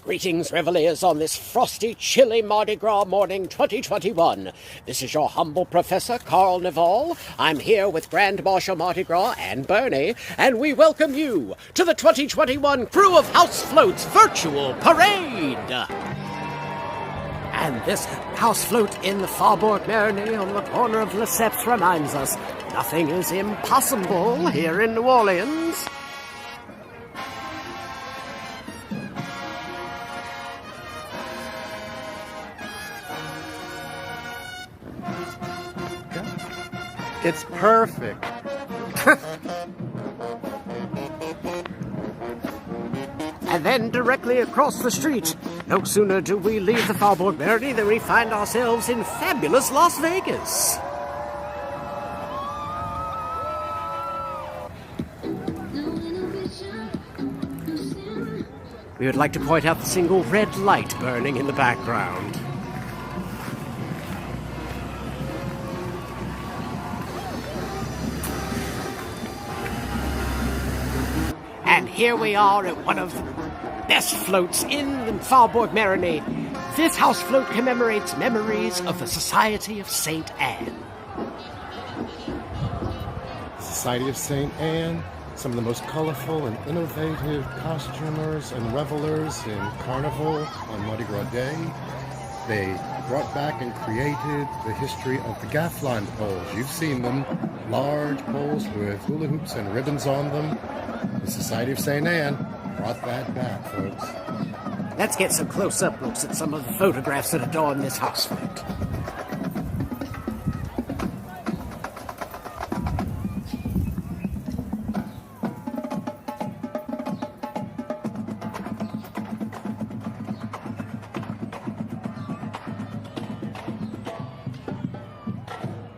Greetings, Reveliers, on this frosty, chilly Mardi Gras morning 2021. This is your humble professor, Carl Nivale. I'm here with Grand Marshal Mardi Gras and Bernie, and we welcome you to the 2021 Crew of House Floats Virtual Parade. And this house float in the Faubourg Marigny on the corner of Lesseps reminds us nothing is impossible here in New Orleans. It's perfect. And then directly across the street, no sooner do we leave the Faubourg Marigny than we find ourselves in fabulous Las Vegas. We would like to point out the single red light burning in the background. And here we are at one of the best floats in the Faubourg Marigny. This house float commemorates memories of the Society of St. Anne. Society of St. Anne, some of the most colorful and innovative costumers and revelers in Carnival on Mardi Gras Day. They brought back and created the history of the Gaffline poles. You've seen them, large poles with hula hoops and ribbons on them. The Society of St. Anne brought that back, folks. Let's get some close-up looks at some of the photographs that adorn this house float.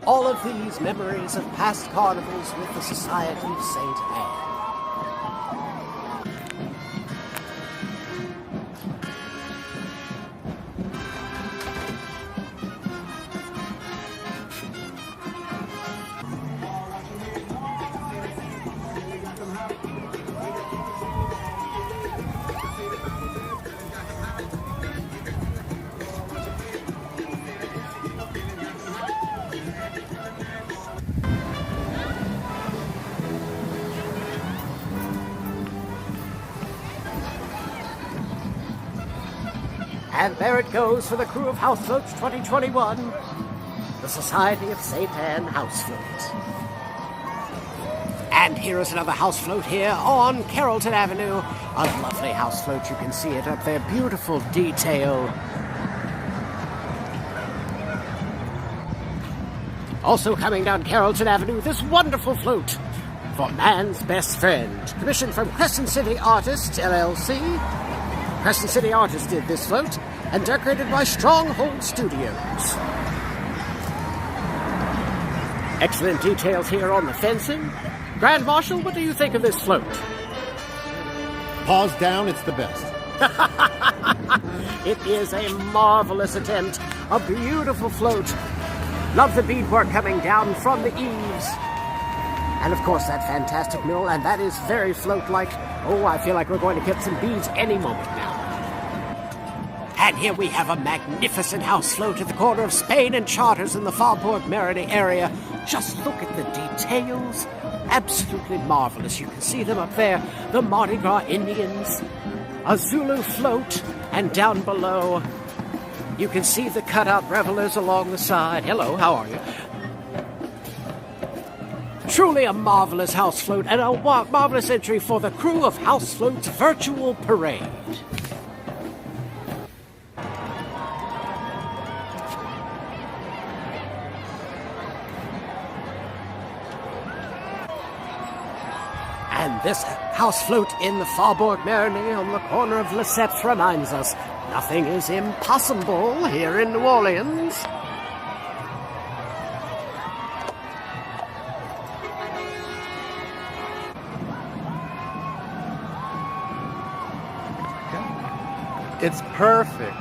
All of these memories of past carnivals with the Society of St. Anne. And there it goes for the Crew of House Floats 2021, the Society of St. Anne House Float. And here is another house float here on Carrollton Avenue. A lovely house float, you can see it up there, beautiful detail. Also coming down Carrollton Avenue, this wonderful float for Man's Best Friend, commissioned from Crescent City Artists, LLC. Crescent City Artists did this float, and decorated by Stronghold Studios. Excellent details here on the fencing. Grand Marshal, what do you think of this float? Paws down, it's the best. It is a marvelous attempt, a beautiful float. Love the beadwork coming down from the eaves. And of course that fantastic mill, and that is very float-like. Oh, I feel like we're going to get some beads any moment now. And here we have a magnificent house float at the corner of Spain and Charters in the Faubourg Marigny area. Just look at the details. Absolutely marvelous. You can see them up there. The Mardi Gras Indians, a Zulu float, and down below you can see the cutout revelers along the side. Hello, how are you? Truly a marvelous house float and a marvelous entry for the Crew of House Floats Virtual Parade. And this house float in the Faubourg Marigny on the corner of Lesseps reminds us nothing is impossible here in New Orleans. It's perfect.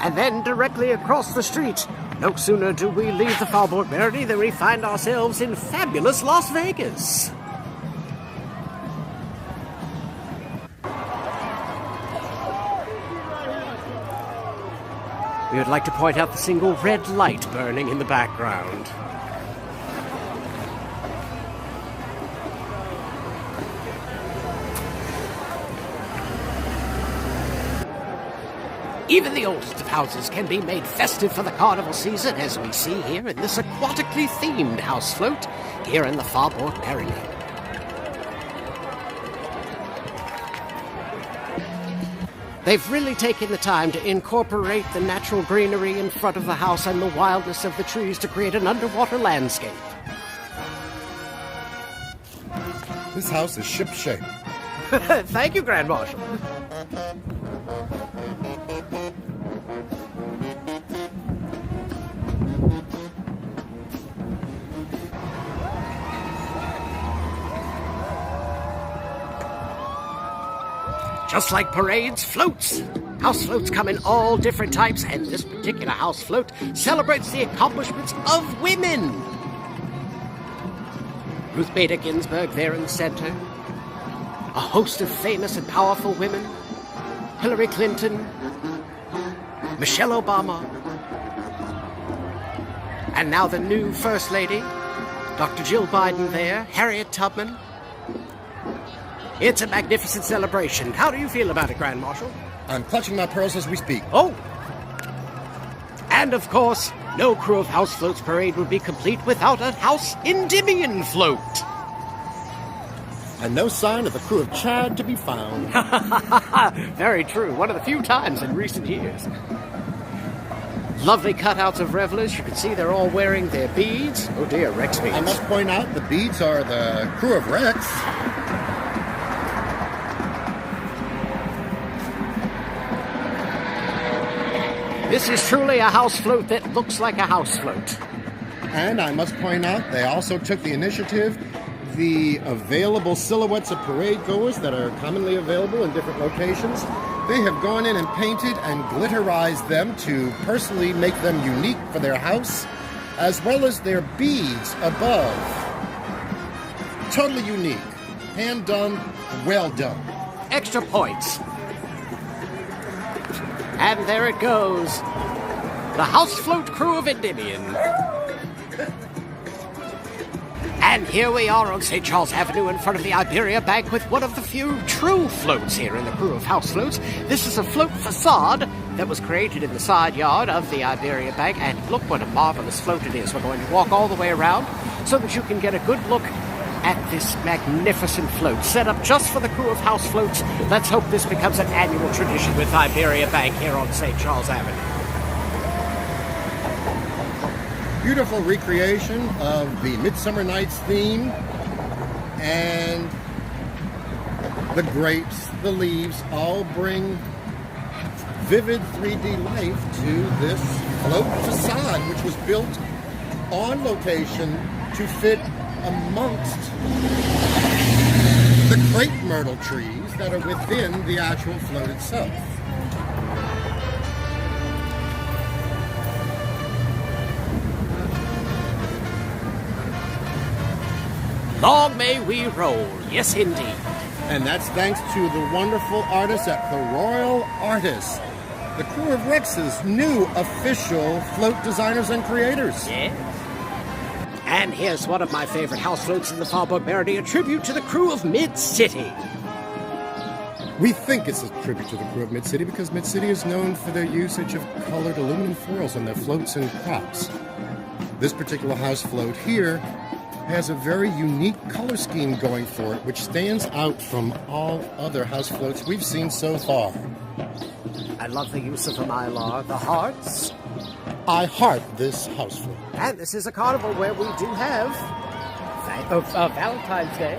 And then directly across the street, no sooner do we leave the Faubourg Marigny than we find ourselves in fabulous Las Vegas. We would like to point out the single red light burning in the background. Even the oldest of houses can be made festive for the carnival season, as we see here in this aquatically themed house float here in the Faubourg Mardi. They've really taken the time to incorporate the natural greenery in front of the house and the wildness of the trees to create an underwater landscape. This house is ship-shape. Thank you, Grand Marshal. Just like parades, floats. House floats come in all different types, and this particular house float celebrates the accomplishments of women. Ruth Bader Ginsburg there in the center. A host of famous and powerful women. Hillary Clinton. Michelle Obama. And now the new First Lady, Dr. Jill Biden there, Harriet Tubman. It's a magnificent celebration. How do you feel about it, Grand Marshal? I'm clutching my pearls as we speak. Oh! And of course, no crew of house floats parade would be complete without a house Endymion float. And no sign of the crew of Chad to be found. Very true. One of the few times in recent years. Lovely cutouts of revelers. You can see they're all wearing their beads. Oh dear, Rex beads. I must point out the beads are the crew of Rex. This is truly a house float that looks like a house float. And I must point out, they also took the initiative. The available silhouettes of parade goers that are commonly available in different locations, they have gone in and painted and glitterized them to personally make them unique for their house, as well as their beads above. Totally unique. Hand done, well done. Extra points. And there it goes. The house float crew of Endymion. And here we are on St. Charles Avenue in front of the Iberia Bank with one of the few true floats here in the crew of house floats. This is a float facade that was created in the side yard of the Iberia Bank. And look what a marvelous float it is. We're going to walk all the way around so that you can get a good look at this magnificent float set up just for the crew of house floats. Let's hope this becomes an annual tradition with Iberia Bank here on St. Charles Avenue. Beautiful recreation of the Midsummer Night's theme, and the grapes, the leaves all bring vivid 3D life to this float facade, which was built on location to fit amongst the crepe myrtle trees that are within the actual float itself. Long may we roll, yes indeed. And that's thanks to the wonderful artists at the Royal Artists, the crew of Rex's new official float designers and creators. Yeah. And here's one of my favorite house floats in the Faubourg Mardi, a tribute to the crew of Mid-City. We think it's a tribute to the crew of Mid-City because Mid-City is known for their usage of colored aluminum foils on their floats and props. This particular house float here has a very unique color scheme going for it, which stands out from all other house floats we've seen so far. I love the use of the mylar, the hearts. I heart this house float. And this is a carnival where we do have Valentine's Day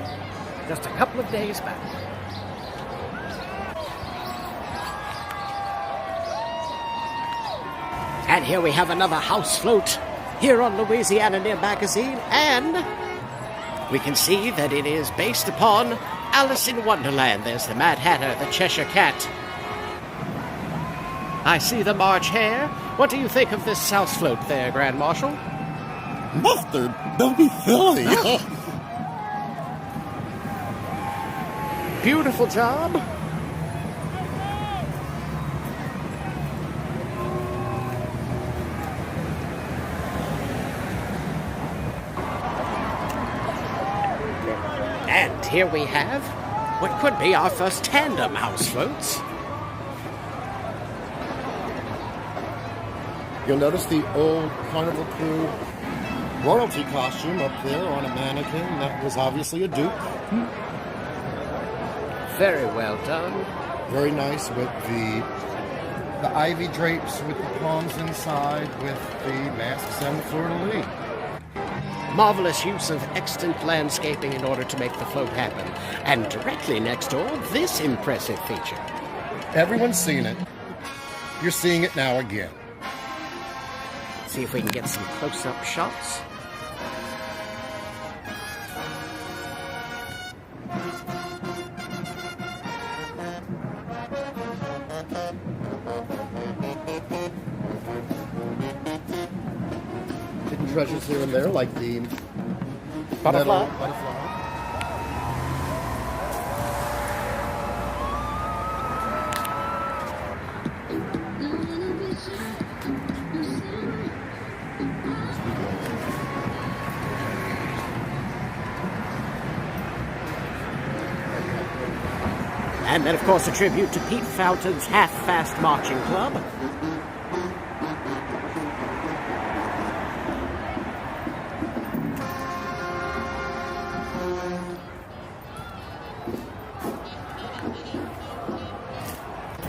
just a couple of days back. And here we have another house float here on Louisiana Near Magazine, and we can see that it is based upon Alice in Wonderland. There's the Mad Hatter, the Cheshire Cat. I see the March Hare. What do you think of this house float there, Grand Marshal? Mustard, don't be silly. Beautiful job. And here we have what could be our first tandem house floats. You'll notice the old Carnival Crew royalty costume up there on a mannequin. That was obviously a duke. Very well done. Very nice with the ivy drapes with the palms inside with the masks and the fleur-de-lis. Marvelous use of extant landscaping in order to make the float happen. And directly next door, this impressive feature. Everyone's seen it. You're seeing it now again. See if we can get some close-up shots. Hidden treasures here and there, like the Butterfly. metal butterfly. And then, of course, a tribute to Pete Fountain's Half-Fast Marching Club.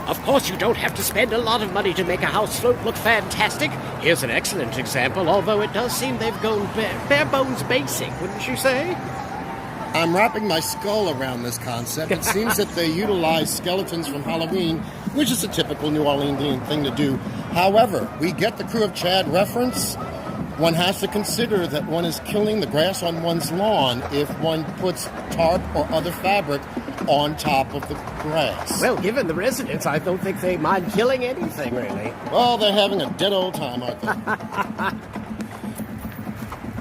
Of course, you don't have to spend a lot of money to make a house float look fantastic. Here's an excellent example, although it does seem they've gone bare bones basic, wouldn't you say? I'm wrapping my skull around this concept. It seems that they utilize skeletons from Halloween, which is a typical New Orleans thing to do. However, we get the Crew of Chad reference. One has to consider that one is killing the grass on one's lawn if one puts tarp or other fabric on top of the grass. Well, given the residents, I don't think they mind killing anything, really. Well, they're having a dead old time, aren't they?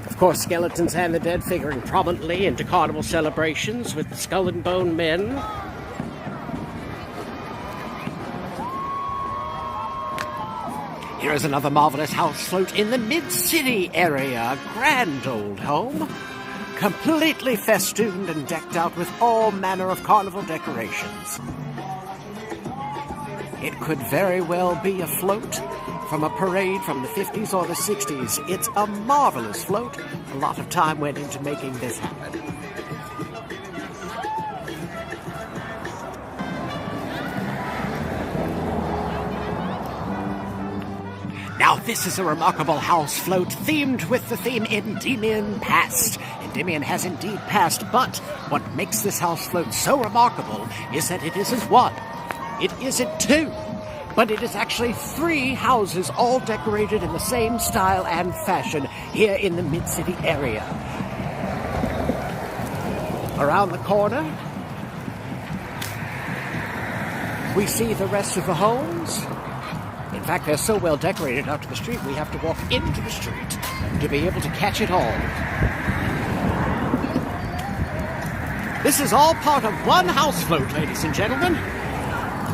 Of course, skeletons and the dead figuring prominently into carnival celebrations with the Skull and Bone Men. Here is another marvelous house float in the Mid-City area. Grand old home. Completely festooned and decked out with all manner of carnival decorations. It could very well be a float from a parade from the 50s or the 60s. It's a marvelous float. A lot of time went into making this happen. Now, this is a remarkable house float themed with the theme Endymion Past. Endymion has indeed passed, but what makes this house float so remarkable is that it isn't one, it isn't two, but it is actually 3 houses all decorated in the same style and fashion here in the Mid-City area. Around the corner, we see the rest of the homes. In fact, they're so well decorated out to the street, we have to walk into the street to be able to catch it all. This is all part of one house float, ladies and gentlemen.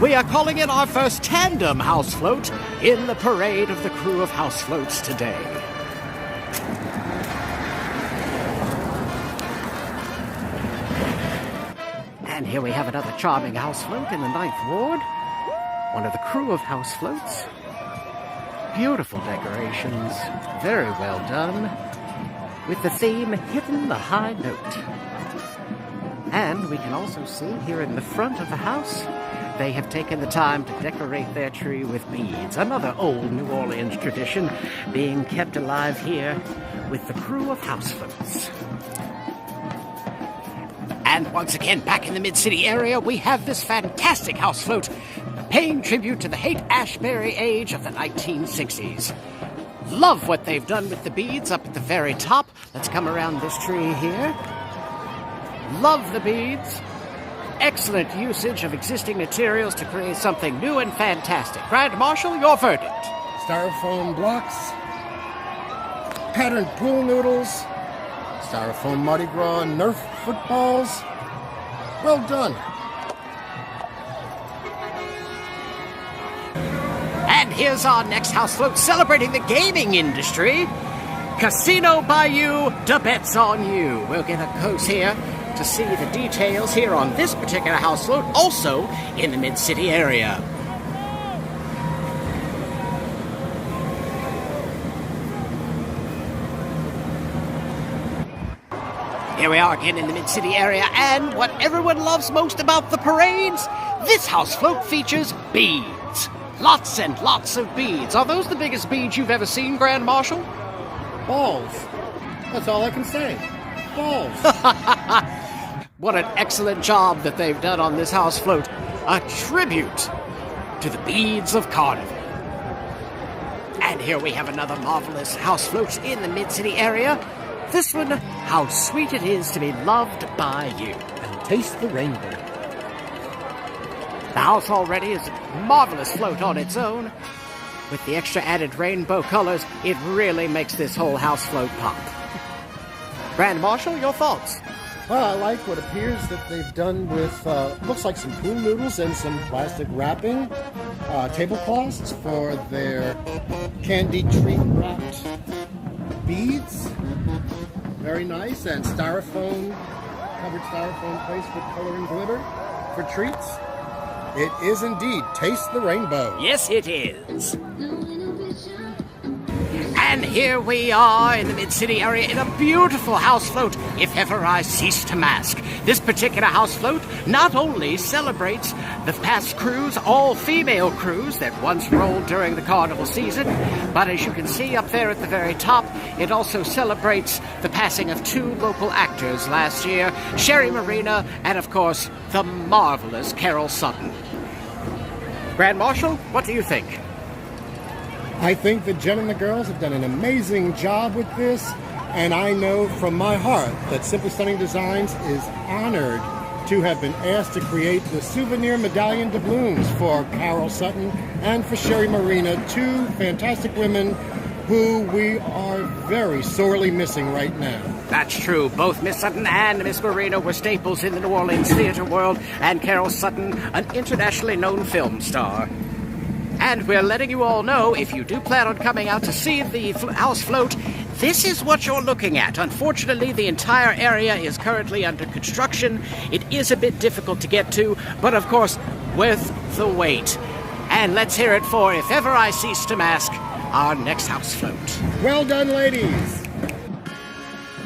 We are calling it our first tandem house float in the parade of the Crew of House Floats today. And here we have another charming house float in the 9th Ward. One of the Crew of House Floats. Beautiful decorations, very well done, with the theme Hitting the High Note. And we can also see here in the front of the house, they have taken the time to decorate their tree with beads. Another old New Orleans tradition being kept alive here with the Crew of House Floats. And once again, back in the Mid-City area, we have this fantastic house float paying tribute to the Haight-Ashbury age of the 1960s. Love what they've done with the beads up at the very top. Let's come around this tree here. Love the beads. Excellent usage of existing materials to create something new and fantastic. Grand Marshal, your verdict. Styrofoam blocks, patterned pool noodles, styrofoam Mardi Gras Nerf footballs. Well done. And here's our next house float celebrating the gaming industry. Casino Bayou, the bet's on you. We'll get a close here to see the details here on this particular house float, also in the Mid-City area. Here we are again in the Mid-City area, and what everyone loves most about the parades, this house float features beads. Lots and lots of beads. Are those the biggest beads you've ever seen, Grand Marshal? Balls. That's all I can say. Balls. What an excellent job that they've done on this house float. A tribute to the beads of Carnival. And here we have another marvelous house float in the Mid-City area. This one, how sweet it is to be loved by you. And taste the rainbow. The house already is a marvelous float on its own. With the extra added rainbow colors, it really makes this whole house float pop. Grand Marshal, your thoughts? Well, I like what appears that they've done with, looks like some pool noodles and some plastic wrapping, tablecloths for their candy treat wrapped beads. Very nice, and styrofoam, covered styrofoam placed with color and glitter for treats. It is indeed Taste the Rainbow. Yes, it is. And here we are in the Mid-City area in a beautiful house float, If Ever I Cease to Mask. This particular house float not only celebrates the past cruise, all-female cruise that once rolled during the carnival season, but as you can see up there at the very top, it also celebrates the passing of two local actors last year, Sherry Marina and, of course, the marvelous Carol Sutton. Grand Marshal, what do you think? I think that Jen and the girls have done an amazing job with this, and I know from my heart that Simply Stunning Designs is honored to have been asked to create the souvenir medallion doubloons for Carol Sutton and for Sherry Marina, two fantastic women who we are very sorely missing right now. That's true. Both Miss Sutton and Miss Marina were staples in the New Orleans theater world, and Carol Sutton, an internationally known film star. And we're letting you all know, if you do plan on coming out to see the house float, this is what you're looking at. Unfortunately, the entire area is currently under construction. It is a bit difficult to get to, but of course, worth the wait. And let's hear it for If Ever I Cease to Mask, our next house float. Well done, ladies!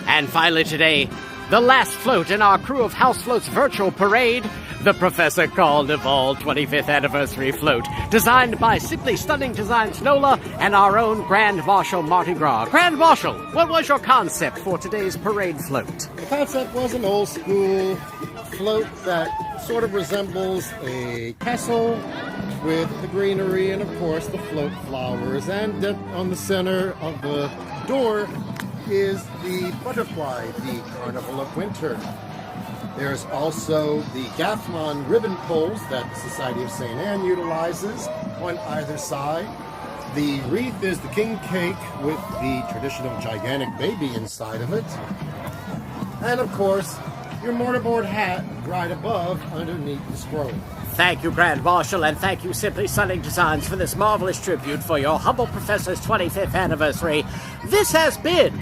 And finally today, the last float in our Crew of House Floats virtual parade, the Professor Carl Nivale 25th Anniversary Float, designed by Simply Stunning Designs Nola and our own Grand Marshal Marty Graw. Grand Marshal, what was your concept for today's parade float? The concept was an old school float that sort of resembles a castle with the greenery and, of course, the float flowers. And on the center of the door is the butterfly, the Carnival of Winter. There's also the Gafflon ribbon poles that the Society of St. Anne utilizes on either side. The wreath is the king cake with the traditional gigantic baby inside of it. And of course, your mortarboard hat right above underneath the scroll. Thank you, Grand Marshal, and thank you, Simply Stunning Designs, for this marvelous tribute for your humble professor's 25th anniversary. This has been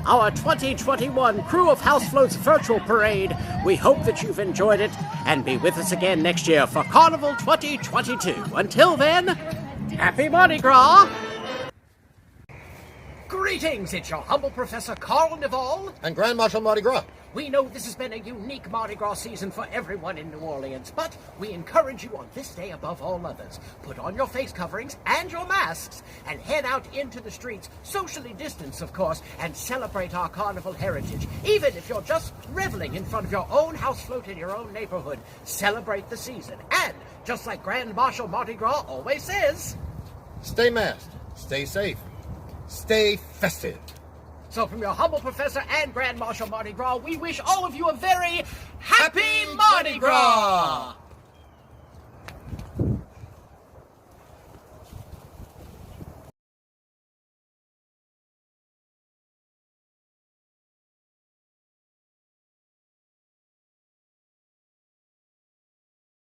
our 2021 Crew of House Floats virtual parade. We hope that you've enjoyed it, and be with us again next year for Carnival 2022. Until then, happy Mardi Gras! Greetings, it's your humble Professor Carl Nivale And Grand Marshal Mardi Gras. We know this has been a unique Mardi Gras season for everyone in New Orleans, but we encourage you on this day above all others. Put on your face coverings and your masks and head out into the streets, socially distanced, of course, and celebrate our carnival heritage. Even if you're just reveling in front of your own house float in your own neighborhood, celebrate the season. And, just like Grand Marshal Mardi Gras always says, stay masked, stay safe, stay festive. So from your humble professor and Grand Marshal Mardi Gras, we wish all of you a very happy Mardi Gras!